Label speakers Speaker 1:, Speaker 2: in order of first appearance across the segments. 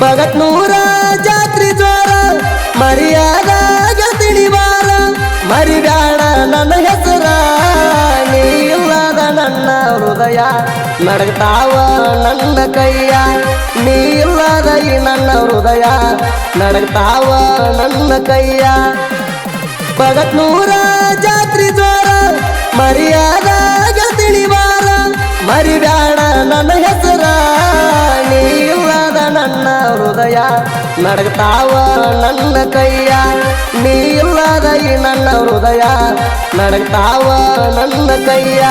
Speaker 1: ಬಗಟ್ನೂರ ಜಾತ್ರಿ ಜೋರ ಮರ್ಯಾದ ಗೆಳತಿನಿ ಬಾರ ಮರಿಬ್ಯಾಡ ನನ್ನ ಹೆಸರ ನೀ ಇಲ್ಲದ ನನ್ನ ಹೃದಯ ನಡಗ್ತಾವ ನನ್ನ ಕೈಯ ನೀ ಇಲ್ಲದ ಈ ನನ್ನ ಹೃದಯ ನಡಗ್ತಾವ ನನ್ನ ಕೈಯ ಬಗಟ್ನೂರ ಜಾತ್ರಿ ಜೋರ ಮರ್ಯಾದ ಗೆಳತಿನಿ ಬಾರ ಮರಿಬ್ಯಾಡ ನನ್ನ ಹೆಸರ ನೀ ಇಲ್ಲದ ನನ್ನ ಹೃದಯ ನಡಗ್ತಾವ ನನ್ನ ಕೈಯ ನೀ ಇಲ್ಲದ ಈ ನನ್ನ ಹೃದಯ ನಡಗ್ತಾವ ನನ್ನ ಕೈಯ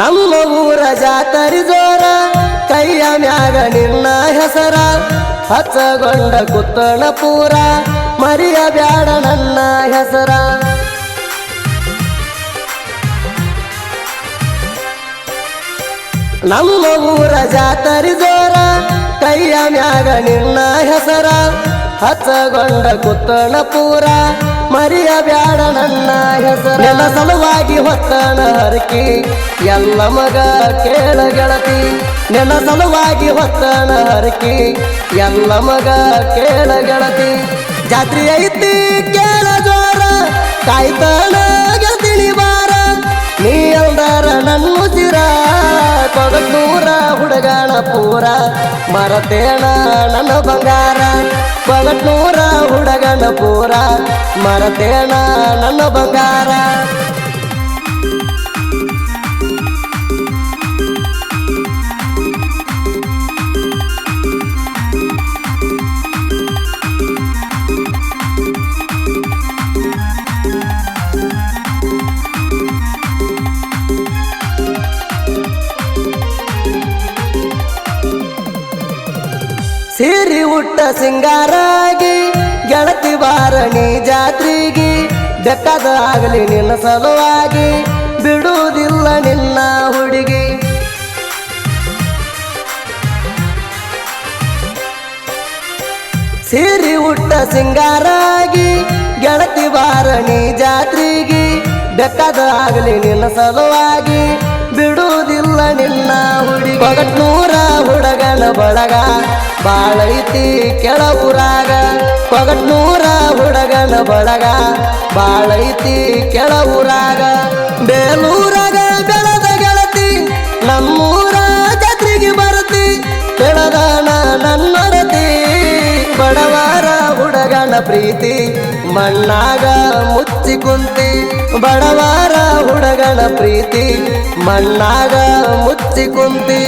Speaker 1: ನಮ್ಮ ಊರ ಜಾತರಿ ಜೋರ ಕೈಯ ಮ್ಯಾಗ ನಿನ್ನ ಹೆಸರ ಹಚ್ಚಗೊಂಡ ಕುತ್ತಣ ಪೂರ ಮರಿಯಬ್ಯಾಡ ನನ್ನ ಹೆಸರ ನಮ್ಮ ಊರ ಜಾತರಿ ಜೋರ ಕೈಯ ಮ್ಯಾಗ ನಿನ್ನ ಹೆಸರ ಹಚ್ಚಗೊಂಡ ಕುತ್ತಣ ಪೂರ ಮರಿಯಬ್ಯಾಡ ನನ್ನ ಹೆಸರ ನನ್ನ ಸಲುವಾಗಿ ಹೊತ್ತಣ ಹರಕಿ ಎಲ್ಲ ಮಗ ಕೇಳ ಗೆಳತಿ ನನ್ನ ಸಲುವಾಗಿ ಹೊತ್ತಣ ಹರಕಿ ಎಲ್ಲ ಮಗ ಕೇಳ ಗೆಳತಿ ಜಾತ್ರೆ ಐತಿ ಕೇಳ ಜೋರ ಕಾಯ್ತಾನ ಗೆಳತಿನಿ ಬಾರ ನೀ ಅಲ್ದಾರ ನನ್ನ ಉಸಿರ ಬಗಟ್ನೂರ ಹುಡುಗನ ಪೂರ ಮರತೇಣ ನನ್ನ ಬಂಗಾರ ಬಗಟ್ನೂರ ಹುಡುಗನ ಪೂರ ಮರತೇಣ ನನ್ನ ಬಂಗಾರ ಸೀರಿ ಉಟ್ಟ ಸಿಂಗಾರಾಗಿ ಗೆಳತಿ ಬಾರಣಿ ಜಾತ್ರೆಗೆ ಬೆಕ್ಕದ ಆಗಲಿ ನಿನ್ನ ಸಲುವಾಗಿ ಬಿಡುವುದಿಲ್ಲ ನಿನ್ನ ಹುಡುಗಿ ಸೀರಿ ಉಟ್ಟ ಸಿಂಗಾರಾಗಿ ಗೆಳತಿ ಬಾರಣಿ ಜಾತ್ರೆಗೆ ಬೆಕ್ಕದ ಆಗಲಿ ನಿನ್ನ ಸಲುವಾಗಿ ಬಿಡುವುದಿಲ್ಲ ನಿನ್ನ ಹುಡುಗಿ ಬಗಟ್ನೂರ ಹುಡುಗನ ಬಳಗ ಬಾಳೈತಿ ಕೆಳ ಊರಾಗ ಬಗಟ್ನೂರ ಹುಡುಗನ ಬಳಗ ಬಾಳೈತಿ ಕೆಳ ಊರಾಗ ಬೇಲೂರಾಗ ಬೆಳೆದ ಗೆಳತಿ ನಮ್ಮೂರ ಜಾತ್ರೆಗೆ ಬರತಿ ಬೆಳಗನ ನನ್ನೊಡತಿ ಬಡವರ ಹುಡುಗನ ಪ್ರೀತಿ ಮಣ್ಣಾಗ ಮುಚ್ಚಿ ಕುಂತಿ ಬಡವರ ಹುಡುಗನ ಪ್ರೀತಿ ಮಣ್ಣಾಗ ಮುಚ್ಚಿ ಕುಂತಿ